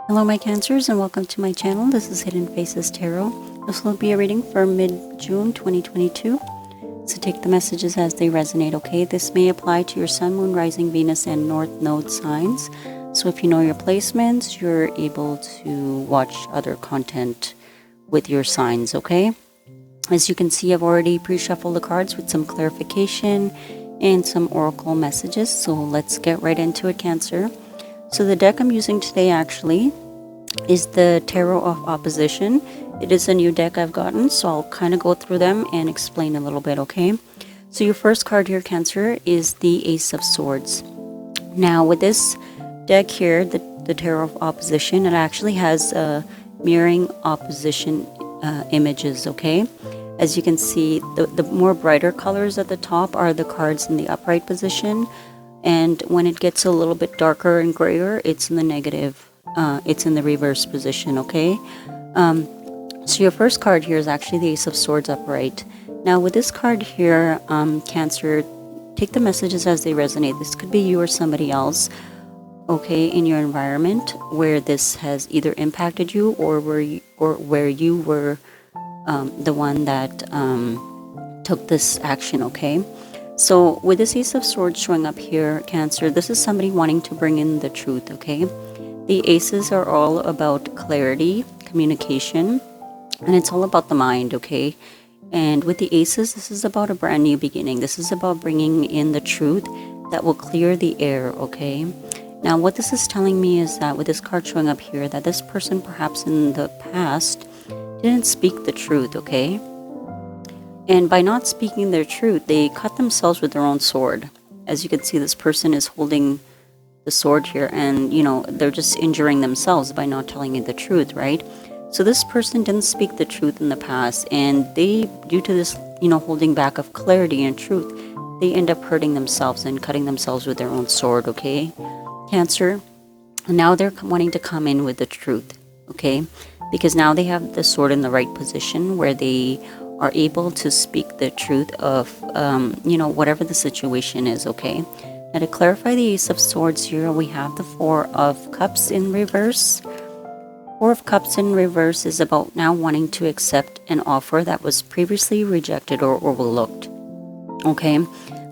Hello my Cancers and welcome to my channel. This is Hidden Faces Tarot. This will be a reading for mid-June 2022. So take the messages as they resonate, okay? This may apply to your Sun, Moon, Rising, Venus, and North Node signs. So if you know your placements, you're able to watch other content with your signs, okay? As you can see, I've already pre-shuffled the cards with some clarification and some oracle messages. So let's get right into it, Cancer. So the deck I'm using today actually is the Tarot of Opposition. It is a new deck I've gotten, so I'll kind of go through them and explain a little bit, okay? So your first card here, Cancer, is the Ace of Swords. Now with this deck here, the Tarot of Opposition, it actually has mirroring opposition images, okay? As you can see, the more brighter colors at the top are the cards in the upright position, and when it gets a little bit darker and grayer, it's in the negative. It's in the reverse position, okay? So your first card here is actually the Ace of Swords upright. Now with this card here, Cancer, take the messages as they resonate. This could be you or somebody else, okay, in your environment where this has either impacted you or where you were the one that took this action, okay? So with this Ace of Swords showing up here, Cancer, this is somebody wanting to bring in the truth, okay? The aces are all about clarity, communication, and it's all about the mind, okay? And with the aces, this is about a brand new beginning. This is about bringing in the truth that will clear the air, okay? Now, what this is telling me is that with this card showing up here, that this person perhaps in the past didn't speak the truth, okay? And by not speaking their truth, they cut themselves with their own sword. As you can see, this person is holding the sword here, and they're just injuring themselves by not telling you the truth, right? So this person didn't speak the truth in the past, and they, due to this holding back of clarity and truth, they end up hurting themselves and cutting themselves with their own sword, okay? Cancer, now they're wanting to come in with the truth, okay? Because now they have the sword in the right position where they are able to speak the truth of whatever the situation is, okay? Now to clarify the Ace of Swords here, we have the Four of Cups in reverse. Four of Cups in reverse is about now wanting to accept an offer that was previously rejected or overlooked, okay?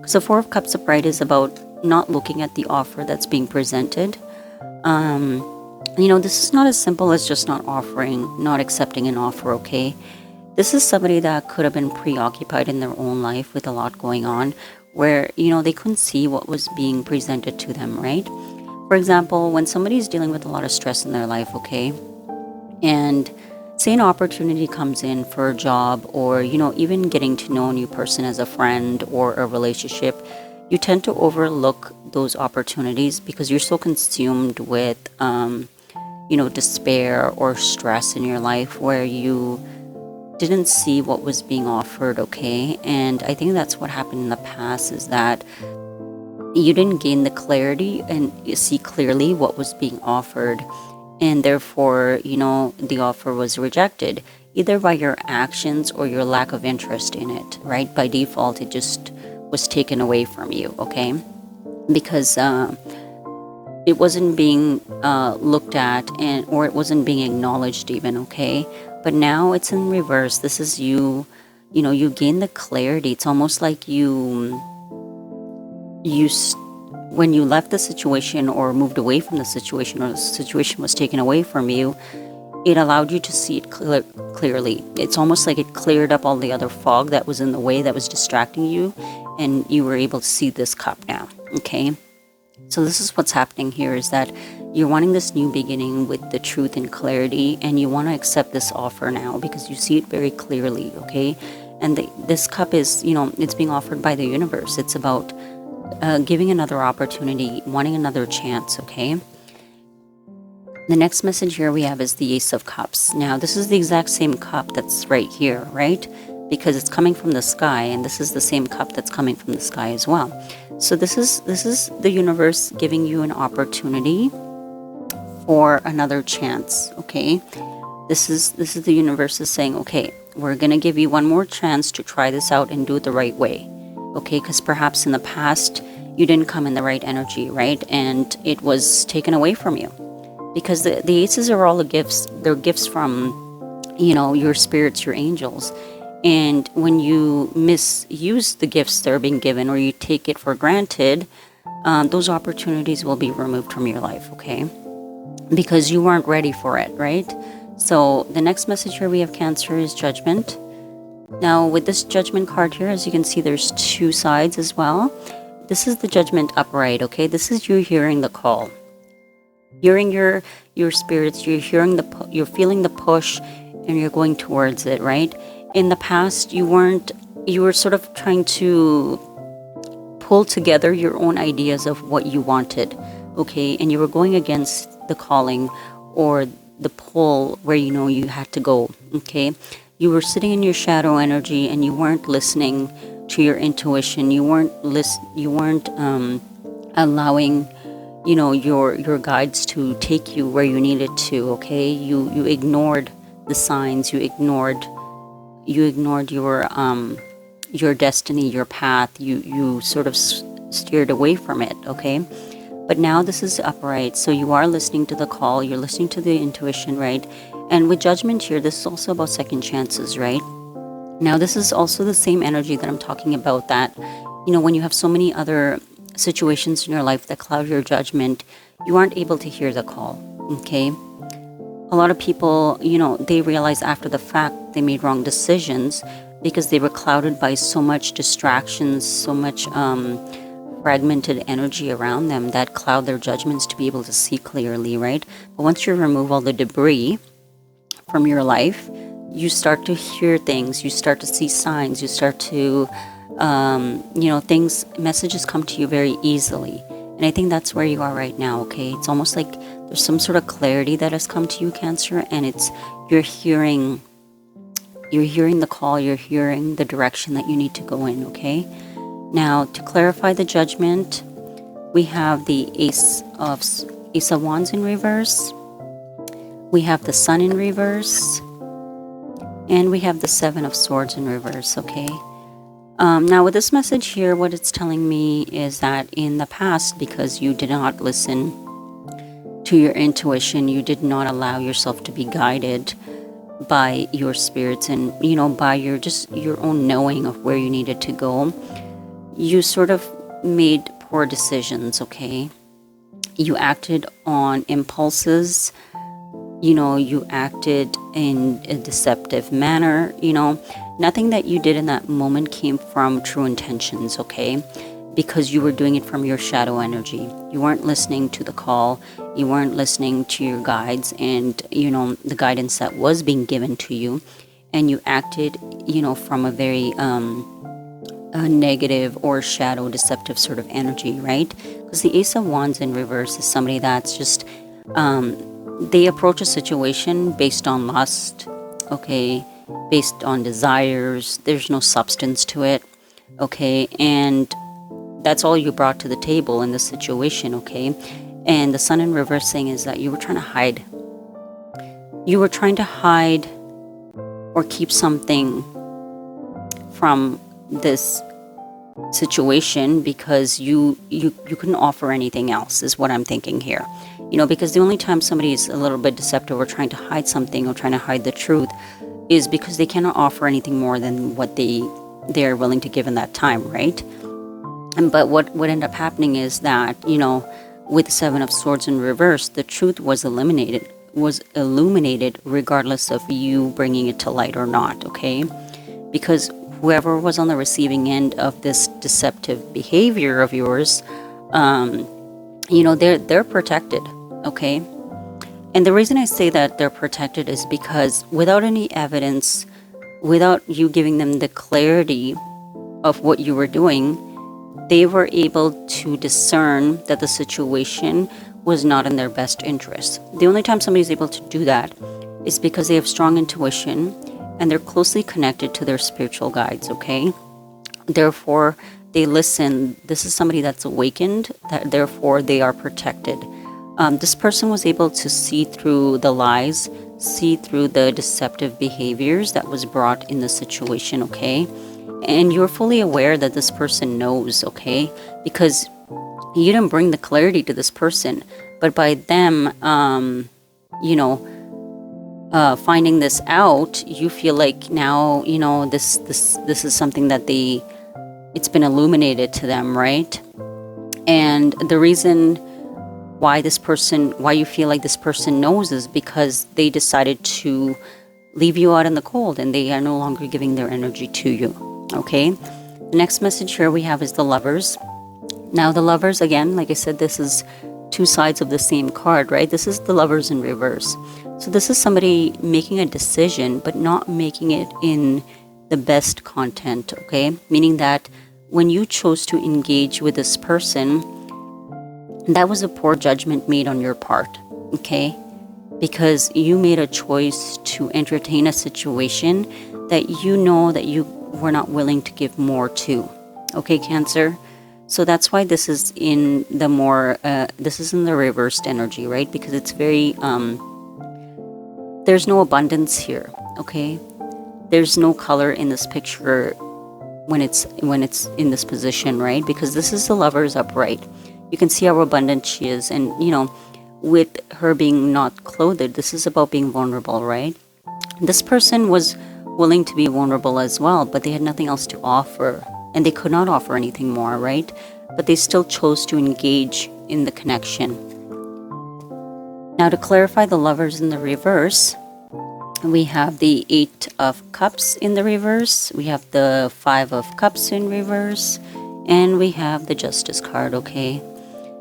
So Four of Cups upright is about not looking at the offer that's being presented. This is not as simple as just not accepting an offer, okay? This is somebody that could have been preoccupied in their own life with a lot going on where, they couldn't see what was being presented to them, right? For example, when somebody's dealing with a lot of stress in their life, okay, and say an opportunity comes in for a job or, even getting to know a new person as a friend or a relationship, you tend to overlook those opportunities because you're so consumed with, despair or stress in your life where you didn't see what was being offered, okay? And I think that's what happened in the past, is that you didn't gain the clarity and see clearly what was being offered, and therefore, the offer was rejected, either by your actions or your lack of interest in it, right? By default, it just was taken away from you, okay? Because it wasn't being looked at or it wasn't being acknowledged even, okay? But now it's in reverse. This is you gain the clarity. It's almost like when you left the situation or moved away from the situation, or the situation was taken away from you, it allowed you to see it clearly. It's almost like it cleared up all the other fog that was in the way, that was distracting you, and you were able to see this cup now, okay? So this is what's happening here, is that you're wanting this new beginning with the truth and clarity, and you want to accept this offer now because you see it very clearly, okay? And this cup is, it's being offered by the universe. It's about giving another opportunity, wanting another chance, okay? The next message here we have is the Ace of Cups. Now, this is the exact same cup that's right here, right? Because it's coming from the sky, and this is the same cup that's coming from the sky as well. So this is the universe giving you an opportunity for another chance, okay? This is the universe is saying, okay, we're gonna give you one more chance to try this out and do it the right way, okay? Because perhaps in the past you didn't come in the right energy, right? And it was taken away from you. because the aces are all the gifts. They're gifts from, your spirits, your angels. And when you misuse the gifts that are being given, or you take it for granted, those opportunities will be removed from your life, okay? Because you weren't ready for it, right? So the next message here we have, Cancer, is Judgment. Now with this Judgment card here, as you can see, there's two sides as well. This is the Judgment upright, okay? This is you hearing the call, hearing your spirits. You're feeling the push, and you're going towards it, right? In the past, you were sort of trying to pull together your own ideas of what you wanted, okay? And you were going against the calling or the pull where you had to go, okay? You were sitting in your shadow energy, and you weren't listening to your intuition. You weren't allowing your guides to take you where you needed to, okay? You ignored the signs. You ignored your destiny, your path. You sort of steered away from it, okay? But now this is upright, so you are listening to the call, you're listening to the intuition, right? And with Judgment here, this is also about second chances, right? Now this is also the same energy that I'm talking about, that when you have so many other situations in your life that cloud your judgment, you aren't able to hear the call, okay? A lot of people, they realize after the fact they made wrong decisions because they were clouded by so much distractions, so much fragmented energy around them that cloud their judgments to be able to see clearly, right? But once you remove all the debris from your life, you start to hear things, you start to see signs, you start to, messages come to you very easily. And I think that's where you are right now, okay? It's almost like there's some sort of clarity that has come to you, Cancer, and you're hearing the call, you're hearing the direction that you need to go in, okay? Now, to clarify the Judgment, we have the Ace of Wands in reverse, we have the Sun in reverse, and we have the Seven of Swords in reverse, okay? Now with this message here, what it's telling me is that in the past, because you did not listen to your intuition, you did not allow yourself to be guided by your spirits and, by your own knowing of where you needed to go, you sort of made poor decisions, okay? You acted on impulses, you acted in a deceptive manner, nothing that you did in that moment came from true intentions, okay? Because you were doing it from your shadow energy. You weren't listening to the call, you weren't listening to your guides and, the guidance that was being given to you, and you acted, from a very a negative or shadow deceptive sort of energy, right? Because the Ace of Wands in reverse is somebody that's just they approach a situation based on lust, okay, based on desires. There's no substance to it, okay, and that's all you brought to the table in this situation, okay? And the Sun in reversing is that you were trying to hide. You were trying to hide or keep something from this situation because you couldn't offer anything else, is what I'm thinking here. Because the only time somebody is a little bit deceptive or trying to hide something or trying to hide the truth is because they cannot offer anything more than what they're willing to give in that time, right? But what ended up happening is that, with the Seven of Swords in reverse, the truth was illuminated regardless of you bringing it to light or not, okay? Because whoever was on the receiving end of this deceptive behavior of yours, they're protected, okay? And the reason I say that they're protected is because without any evidence, without you giving them the clarity of what you were doing, they were able to discern that the situation was not in their best interest. The only time somebody's able to do that is because they have strong intuition and they're closely connected to their spiritual guides, okay? Therefore, they listen. This is somebody that's awakened, therefore they are protected. This person was able to see through the lies, see through the deceptive behaviors that was brought in the situation, okay? And you're fully aware that this person knows, okay? Because you didn't bring the clarity to this person, But by them, you know, finding this out, you feel like now, you know, this is something that it's been illuminated to them, right? And the reason why you feel like this person knows is because they decided to leave you out in the cold and they are no longer giving their energy to you. Okay, the next message here we have is the Lovers. Now the Lovers, again, like I said, this is two sides of the same card, right? This is the Lovers in reverse. So this is somebody making a decision but not making it in the best content, okay? Meaning that when you chose to engage with this person, that was a poor judgment made on your part, okay? Because you made a choice to entertain a situation that you know that you were not willing to give more to, okay, Cancer? So that's why this is in the more, this is in the reversed energy, right? Because it's very, there's no abundance here, okay? There's no color in this picture when it's in this position, right? Because this is the Lovers upright. You can see how abundant she is, and you know, with her being not clothed, this is about being vulnerable, right? This person was willing to be vulnerable as well, but they had nothing else to offer, and they could not offer anything more, right? But they still chose to engage in the connection. Now, to clarify the Lovers in the reverse, we have the 8 of Cups in the reverse, we have the 5 of Cups in reverse, and we have the Justice card, okay?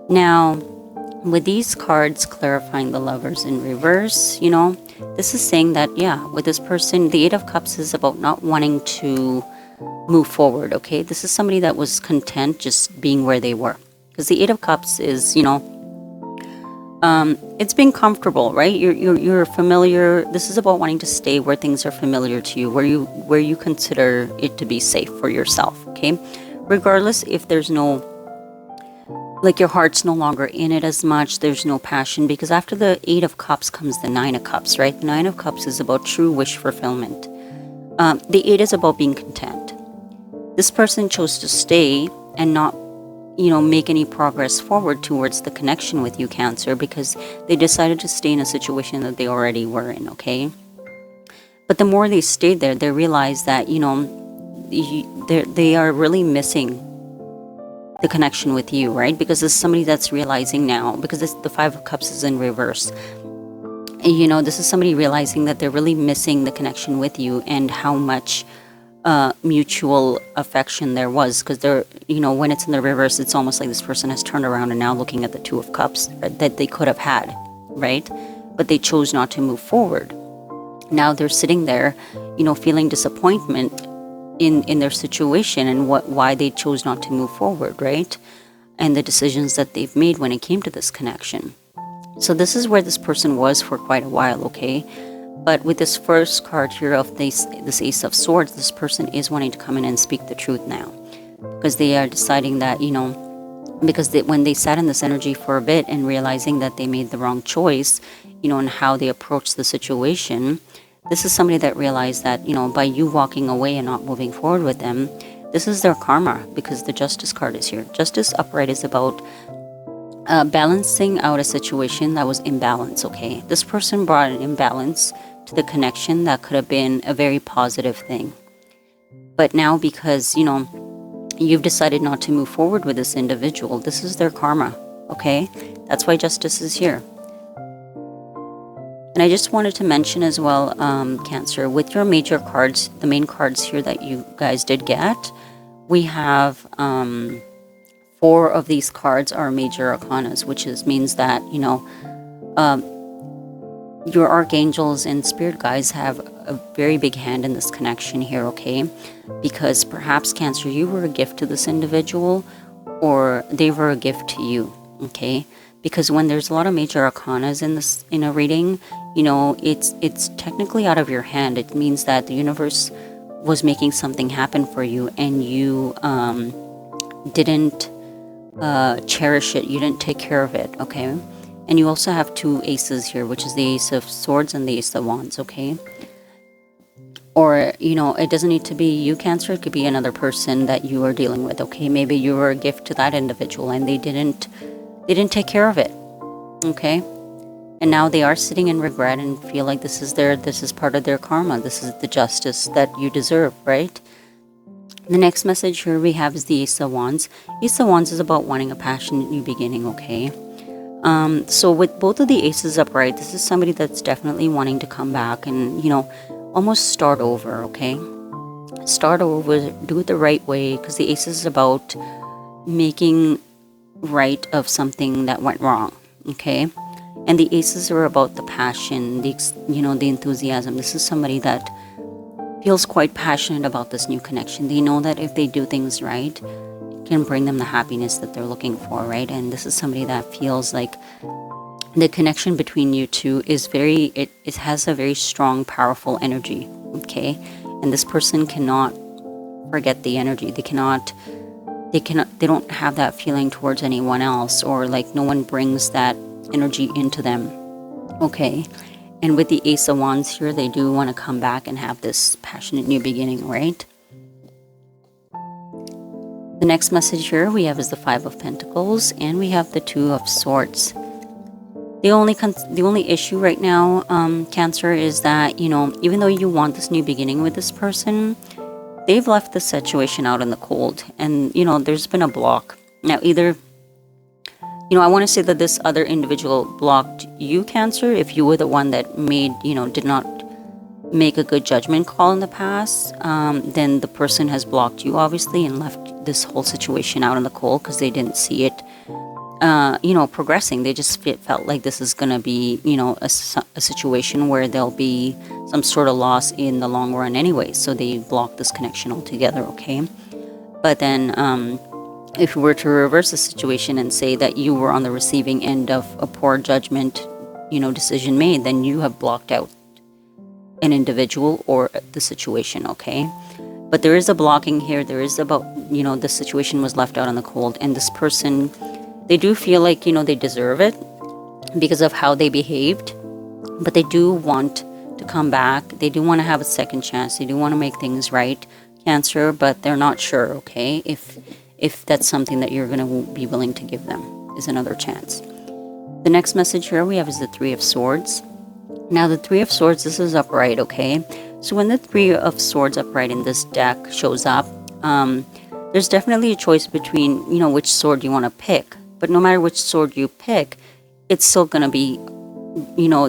Now, with these cards clarifying the Lovers in reverse, you know, this is saying that, yeah, with this person, the 8 of Cups is about not wanting to move forward, okay? This is somebody that was content just being where they were. Because the 8 of Cups is, you know, it's being comfortable, right? You're familiar. This is about wanting to stay where things are familiar to you, where you consider it to be safe for yourself, okay? Regardless if there's no, like, your heart's no longer in it as much, there's no passion, because after the 8 of Cups comes the 9 of Cups, right? The 9 of Cups is about true wish fulfillment. The 8 is about being content. This person chose to stay and not, you know, make any progress forward towards the connection with you, Cancer, because they decided to stay in a situation that they already were in, okay? But the more they stayed there, they realized that, you know, they are really missing the connection with you, right? Because there's somebody that's realizing now, because the 5 of Cups is in reverse. And, you know, this is somebody realizing that they're really missing the connection with you and how much mutual affection there was. Because they're, you know, when it's in the reverse, it's almost like this person has turned around and now looking at the 2 of Cups that they could have had, right? But they chose not to move forward. Now they're sitting there, you know, feeling disappointment in their situation and why they chose not to move forward, right? And the decisions that they've made when it came to this connection. So this is where this person was for quite a while, okay? But with this first card here of this Ace of Swords, this person is wanting to come in and speak the truth now. Because they are deciding that, you know, because when they sat in this energy for a bit and realizing that they made the wrong choice, you know, and how they approached the situation, this is somebody that realized that, you know, by you walking away and not moving forward with them, this is their karma, because the Justice card is here. Justice upright is about balancing out a situation that was imbalanced, okay? This person brought an imbalance to the connection that could have been a very positive thing. But now, because, you know, you've decided not to move forward with this individual, this is their karma, okay? That's why Justice is here. And I just wanted to mention as well, Cancer, with your major cards, the main cards here that you guys did get, we have 4 of these cards are major arcanas, which means that, you know, your archangels and spirit guides have a very big hand in this connection here, okay? Because perhaps, Cancer, you were a gift to this individual, or they were a gift to you, okay? Because when there's a lot of major arcanas in a reading, you know, it's technically out of your hand. It means that the universe was making something happen for you, and you didn't cherish it. You didn't take care of it, okay? And you also have 2 aces here, which is the Ace of Swords and the Ace of Wands, okay? Or, you know, it doesn't need to be you, Cancer. It could be another person that you are dealing with, okay? Maybe you were a gift to that individual and they didn't take care of it, okay? And now they are sitting in regret and feel like this is part of their karma. This is the justice that you deserve, right? The next message here we have is the Ace of Wands. Ace of Wands is about wanting a passionate new beginning, okay? So with both of the aces upright, this is somebody that's definitely wanting to come back and, almost start over, okay? Start over, do it the right way, because the ace is about making right of something that went wrong, okay? And the aces are about the passion, the enthusiasm. This is somebody that feels quite passionate about this new connection. They know that if they do things right, it can bring them the happiness that they're looking for, right? And this is somebody that feels like the connection between you two is it has a very strong, powerful energy, okay? And this person cannot forget the energy. They don't have that feeling towards anyone else, or like no one brings that energy into them, okay? And with the Ace of Wands here, they do want to come back and have this passionate new beginning, right? The next message here we have is the Five of Pentacles, and we have the Two of Swords. The only issue right now, Cancer, is that, even though you want this new beginning with this person, they've left the situation out in the cold, and, there's been a block. Now, either I want to say that this other individual blocked you, Cancer, if you were the one that did not make a good judgment call in the past, then the person has blocked you, obviously, and left this whole situation out in the cold because they didn't see it, progressing. They just felt like this is going to be, a situation where there'll be some sort of loss in the long run anyway. So they blocked this connection altogether, okay? But then, if we were to reverse the situation and say that you were on the receiving end of a poor judgment, decision made, then you have blocked out an individual or the situation, okay? But there is a blocking here. There is about, the situation was left out in the cold, and this person, they do feel like, they deserve it because of how they behaved, but they do want to come back. They do want to have a second chance. They do want to make things right, Cancer, but they're not sure, okay, if that's something that you're going to be willing to give them, is another chance. The next message here we have is the Three of Swords. Now, the Three of Swords, this is upright, okay? So when the Three of Swords upright in this deck shows up, there's definitely a choice between, which sword you want to pick. But no matter which sword you pick, it's still going to be,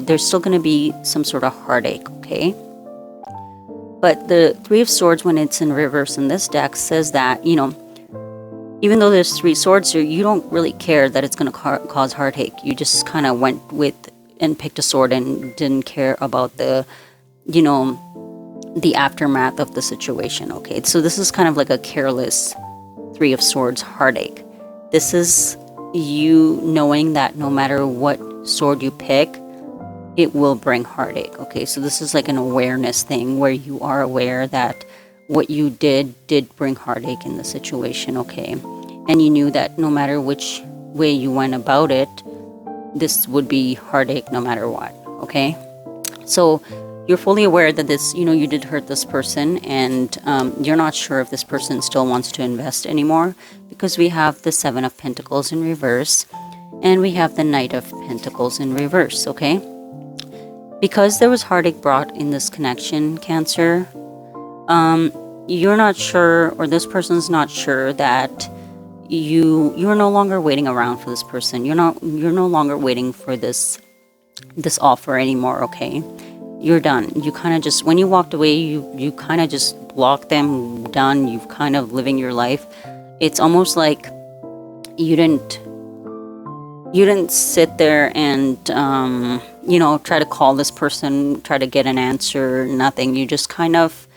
there's still going to be some sort of heartache, okay? But the Three of Swords, when it's in reverse in this deck, says that, even though there's three swords here, you don't really care that it's going to cause heartache. You just kind of went with and picked a sword and didn't care about the, the aftermath of the situation, okay? So this is kind of like a careless Three of Swords heartache. This is you knowing that no matter what sword you pick, it will bring heartache, okay? So this is like an awareness thing where you are aware that what you did bring heartache in the situation, okay? And you knew that no matter which way you went about it, this would be heartache no matter what, okay? So you're fully aware that this, you did hurt this person, and you're not sure if this person still wants to invest anymore, because we have the Seven of Pentacles in reverse, and we have the Knight of Pentacles in reverse, okay? Because there was heartache brought in this connection, Cancer, you're not sure, or this person's not sure that you're no longer waiting around for this person. You're no longer waiting for this offer anymore, okay? You're done. You kind of just, when you walked away, you kind of just blocked them, done. You've kind of living your life. It's almost like you didn't sit there and try to call this person, try to get an answer, nothing. You just kind of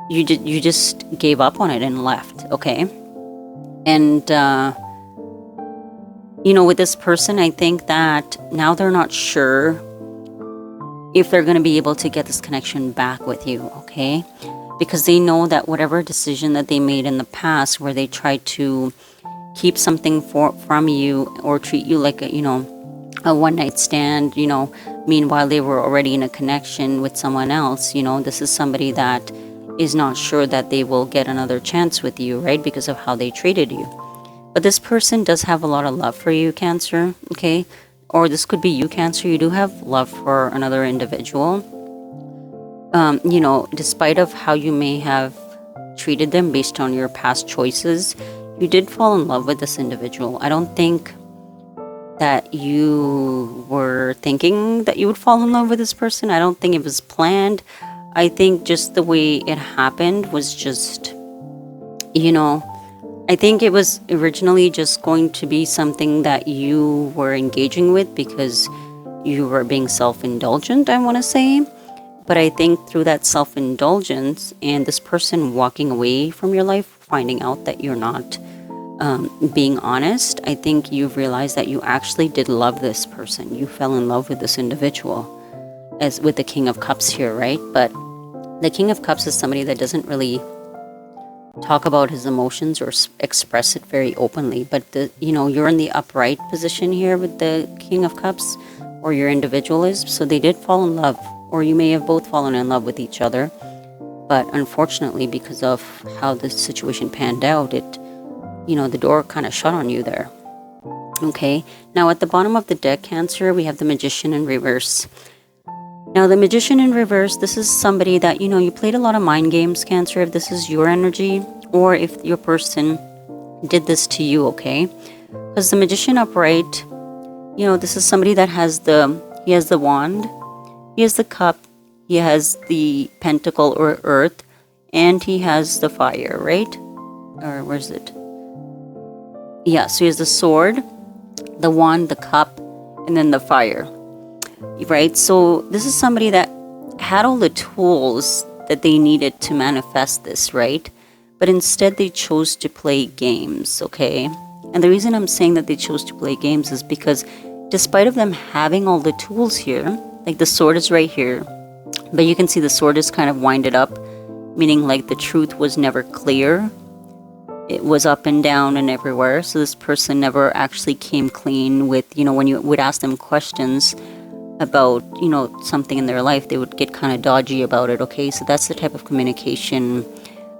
you just gave up on it and left, okay? And with this person, I think that now they're not sure if they're going to be able to get this connection back with you, okay? Because they know that whatever decision that they made in the past, where they tried to keep something from you or treat you like a one-night stand, meanwhile they were already in a connection with someone else, this is somebody that is not sure that they will get another chance with you, right? Because of how they treated you. But this person does have a lot of love for you, Cancer, okay? or this could be you, Cancer, you do have love for another individual. You know, despite of how you may have treated them based on your past choices, you did fall in love with this individual. I don't think that you were thinking that you would fall in love with this person. I don't think it was planned. I think just the way it happened was just, you know, I think it was originally just going to be something that you were engaging with because you were being self-indulgent, I want to say. But I think through that self-indulgence and this person walking away from your life, finding out that you're not being honest, I think you've realized that you actually did love this person. You fell in love with this individual, as with the King of Cups here, right? But the King of Cups is somebody that doesn't really talk about his emotions or express it very openly. But you know, you're in the upright position here with the King of Cups, or your individual is. So they did fall in love, or you may have both fallen in love with each other. But unfortunately, because of how the situation panned out, you know, the door kind of shut on you there. Okay, now at the bottom of the deck, Cancer, we have the Magician in reverse. Now the Magician in reverse, this is somebody that, you know, you played a lot of mind games, Cancer, if this is your energy, or if your person did this to you, okay? Because the Magician upright, you know, this is somebody that he has the wand, he has the cup, he has the pentacle or earth, and he has the fire, right? Or where's it? Yeah, so he has the sword, the wand, the cup, and then the fire, right? So this is somebody that had all the tools that they needed to manifest this, right? But instead they chose to play games, okay? And the reason I'm saying that they chose to play games is because despite of them having all the tools here, like the sword is right here, but you can see the sword is kind of winded up, meaning like the truth was never clear. It was up and down and everywhere. So this person never actually came clean with, you know, when you would ask them questions about, you know, something in their life, they would get kind of dodgy about it, okay? So that's the type of communication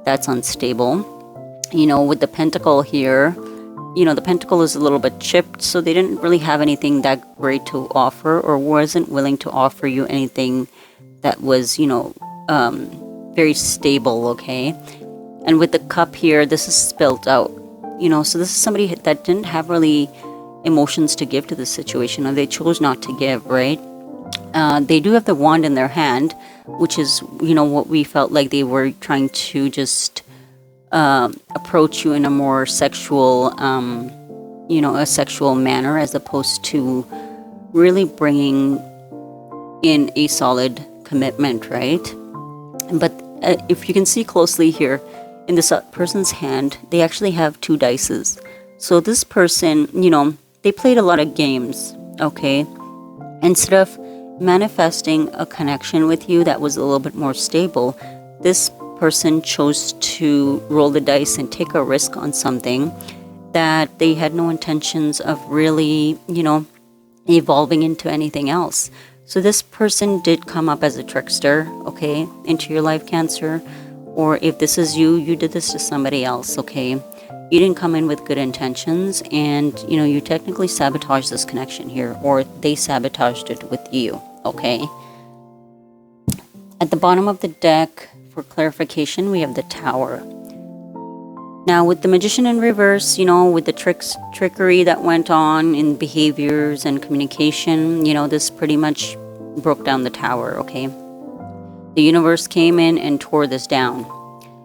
that's unstable. You know, with the pentacle here, you know, the pentacle is a little bit chipped, so they didn't really have anything that great to offer, or wasn't willing to offer you anything that was, you know, very stable, okay? And with the cup here, this is spilled out, you know, so this is somebody that didn't have really emotions to give to the situation, or they chose not to give, right? They do have the wand in their hand, which is, you know, what we felt like they were trying to just approach you in a more sexual, you know, a sexual manner, as opposed to really bringing in a solid commitment, right? But if you can see closely here, in this person's hand, they actually have 2 dices. So this person, you know, they played a lot of games, okay? Instead of manifesting a connection with you that was a little bit more stable, this person chose to roll the dice and take a risk on something that they had no intentions of really, you know, evolving into anything else. So this person did come up as a trickster, okay, into your life, Cancer. Or if this is you, you did this to somebody else, okay? You didn't come in with good intentions, and, you know, you technically sabotaged this connection here, or they sabotaged it with you, okay? At the bottom of the deck, for clarification, we have the Tower. Now, with the Magician in reverse, you know, with the trickery that went on in behaviors and communication, you know, this pretty much broke down the Tower, okay? The universe came in and tore this down,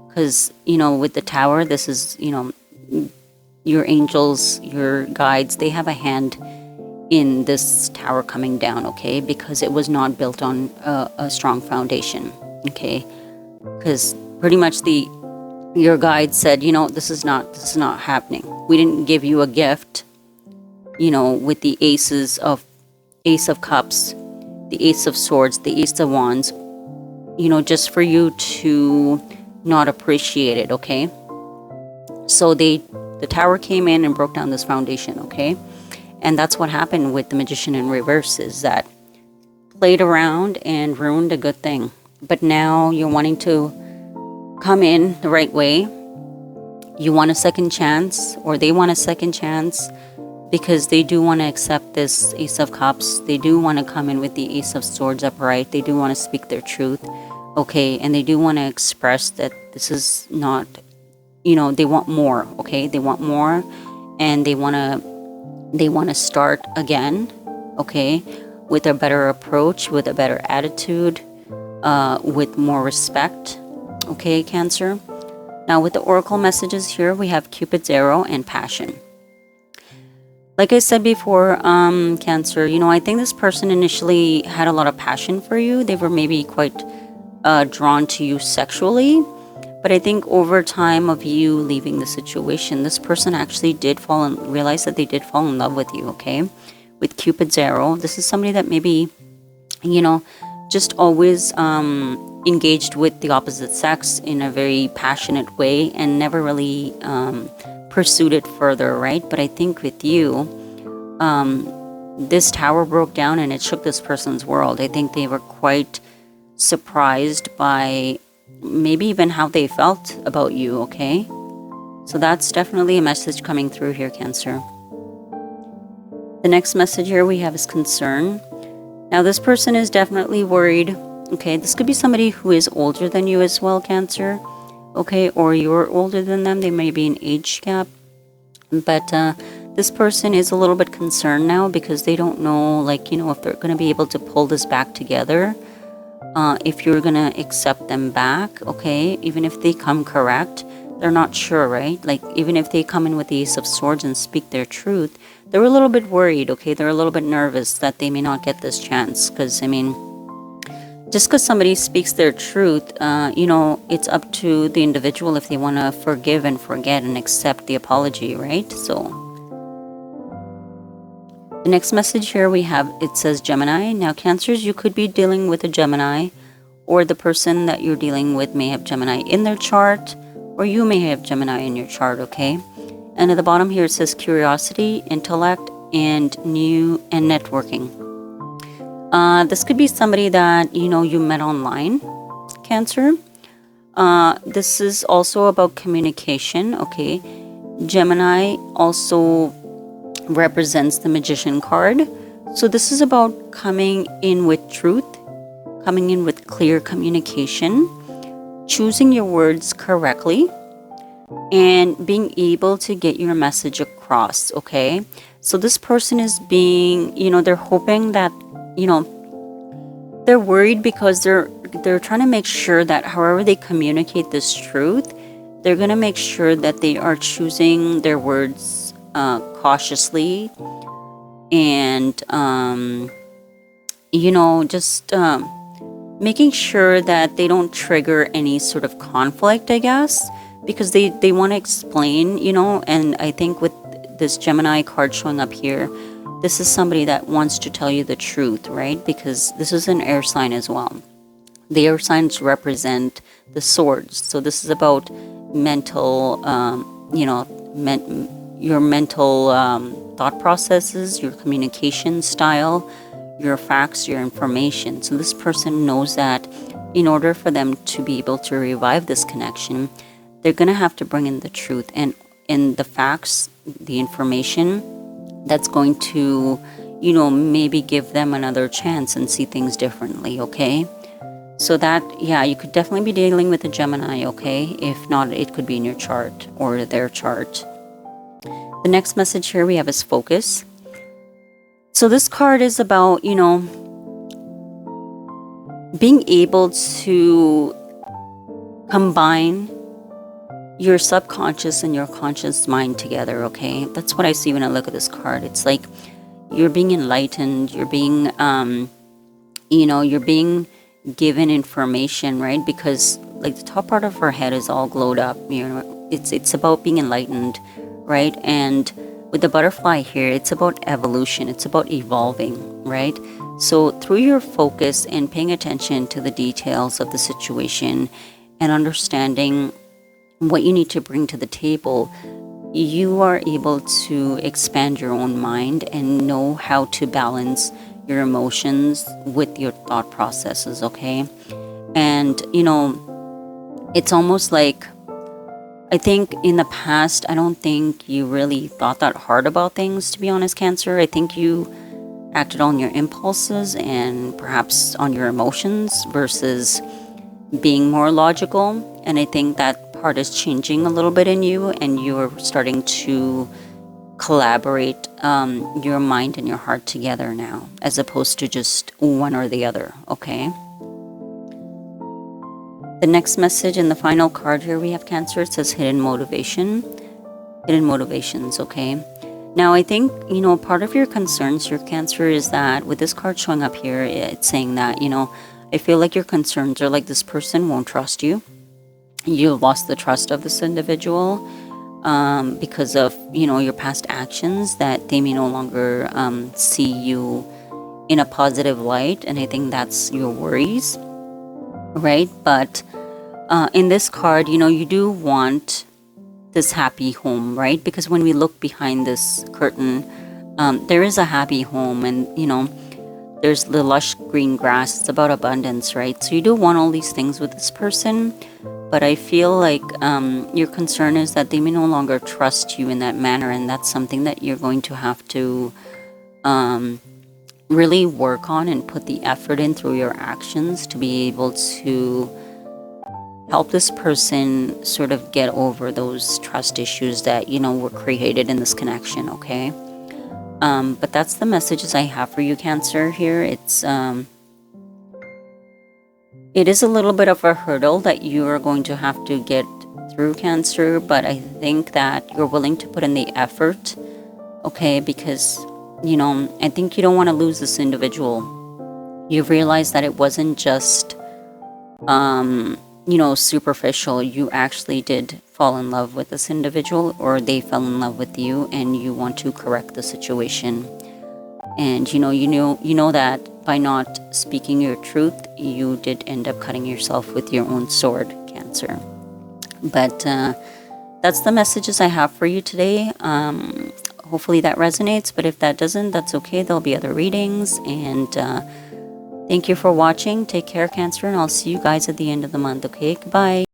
because, you know, with the Tower, this is, you know, your angels, your guides, they have a hand in this tower coming down, okay? Because it was not built on a strong foundation, okay? Because pretty much your guide said, you know, this is not happening. We didn't give you a gift, you know, with the Ace of Cups, the Ace of Swords, the Ace of Wands, you know, just for you to not appreciate it, okay? So the Tower came in and broke down this foundation, okay? And that's what happened with the Magician in reverse, is that played around and ruined a good thing. But now you're wanting to come in the right way. You want a second chance, or they want a second chance, because they do want to accept this Ace of Cups. They do want to come in with the Ace of Swords upright. They do want to speak their truth, okay? And they do want to express that this is not, you know, they want more, okay? They want more, and they want to start again, okay? With a better approach, with a better attitude, with more respect, okay, Cancer? Now, with the Oracle messages here, we have Cupid's arrow and passion. Like I said before, Cancer, you know, I think this person initially had a lot of passion for you. They were maybe quite drawn to you sexually. But I think over time of you leaving the situation, this person actually did realize that they did fall in love with you, okay? With Cupid's arrow, this is somebody that maybe, you know, just always engaged with the opposite sex in a very passionate way and never really pursued it further, right? But I think with you, this tower broke down and it shook this person's world. I think they were quite surprised by maybe even how they felt about you, okay? So that's definitely a message coming through here, Cancer. The next message here we have is concern. Now, this person is definitely worried, okay? This could be somebody who is older than you as well, Cancer, okay? Or you're older than them. They may be an age gap. But this person is a little bit concerned now because they don't know, like, you know, if they're going to be able to pull this back together. If you're going to accept them back, okay? Even if they come correct, they're not sure, right? Like, even if they come in with the Ace of Swords and speak their truth, they're a little bit worried, okay? They're a little bit nervous that they may not get this chance. Because, I mean, just because somebody speaks their truth, you know, it's up to the individual if they want to forgive and forget and accept the apology, right? So the next message here we have, it says Gemini. Now, Cancers, you could be dealing with a Gemini, or the person that you're dealing with may have Gemini in their chart, or you may have Gemini in your chart, okay? And at the bottom here it says curiosity, intellect, and new and networking. This could be somebody that, you know, you met online, Cancer. This is also about communication, okay? Gemini also represents the Magician card. So this is about coming in with truth, coming in with clear communication, choosing your words correctly, and being able to get your message across, okay? So this person is being, you know, they're hoping that, you know, they're worried because they're trying to make sure that however they communicate this truth, they're going to make sure that they are choosing their words cautiously and, you know, just making sure that they don't trigger any sort of conflict, I guess, because they want to explain, you know, and I think with this Gemini card showing up here, this is somebody that wants to tell you the truth, right? Because this is an air sign as well. The air signs represent the swords. So this is about mental, you know, your mental thought processes, your communication style, your facts, your information. So this person knows that in order for them to be able to revive this connection, they're going to have to bring in the truth and in the facts, the information that's going to, you know, maybe give them another chance and see things differently, okay? So that, yeah, you could definitely be dealing with a Gemini, okay? If not, it could be in your chart or their chart. The next message here we have is focus. So this card is about, you know, being able to combine your subconscious and your conscious mind together, okay? That's what I see when I look at this card. It's like you're being enlightened, you're being, you know, you're being given information, right? Because like the top part of her head is all glowed up, you know, it's about being enlightened, right? And with the butterfly here, it's about evolution, it's about evolving, right? So through your focus and paying attention to the details of the situation and understanding what you need to bring to the table, you are able to expand your own mind and know how to balance your emotions with your thought processes, okay? And, you know, it's almost like, I think in the past, I don't think you really thought that hard about things, to be honest, Cancer. I think you acted on your impulses and perhaps on your emotions versus being more logical. And I think that part is changing a little bit in you, and you're starting to collaborate your mind and your heart together now, as opposed to just one or the other, okay? The next message in the final card here we have, Cancer. It says hidden motivation. Hidden motivations, okay? Now, I think, you know, part of your concerns, your Cancer, is that with this card showing up here, it's saying that, you know, I feel like your concerns are like this person won't trust you. You've lost the trust of this individual because of, you know, your past actions, that they may no longer see you in a positive light. And I think that's your worries, right? But in this card, you know, you do want this happy home, right? Because when we look behind this curtain, there is a happy home, and, you know, there's the lush green grass. It's about abundance, right? So you do want all these things with this person, but I feel like your concern is that they may no longer trust you in that manner, and that's something that you're going to have to really work on and put the effort in through your actions to be able to help this person sort of get over those trust issues that, you know, were created in this connection, okay? But that's the messages I have for you, Cancer, here. It is a little bit of a hurdle that you are going to have to get through, Cancer, but I think that you're willing to put in the effort, okay? Because, you know, I think you don't want to lose this individual. You've realized that it wasn't just, you know, superficial. You actually did fall in love with this individual, or they fell in love with you, and you want to correct the situation. And you know that by not speaking your truth, you did end up cutting yourself with your own sword, Cancer. But that's the messages I have for you today. Hopefully that resonates, but if that doesn't, that's okay. There'll be other readings, and thank you for watching. Take care, Cancer, and I'll see you guys at the end of the month, okay? Goodbye.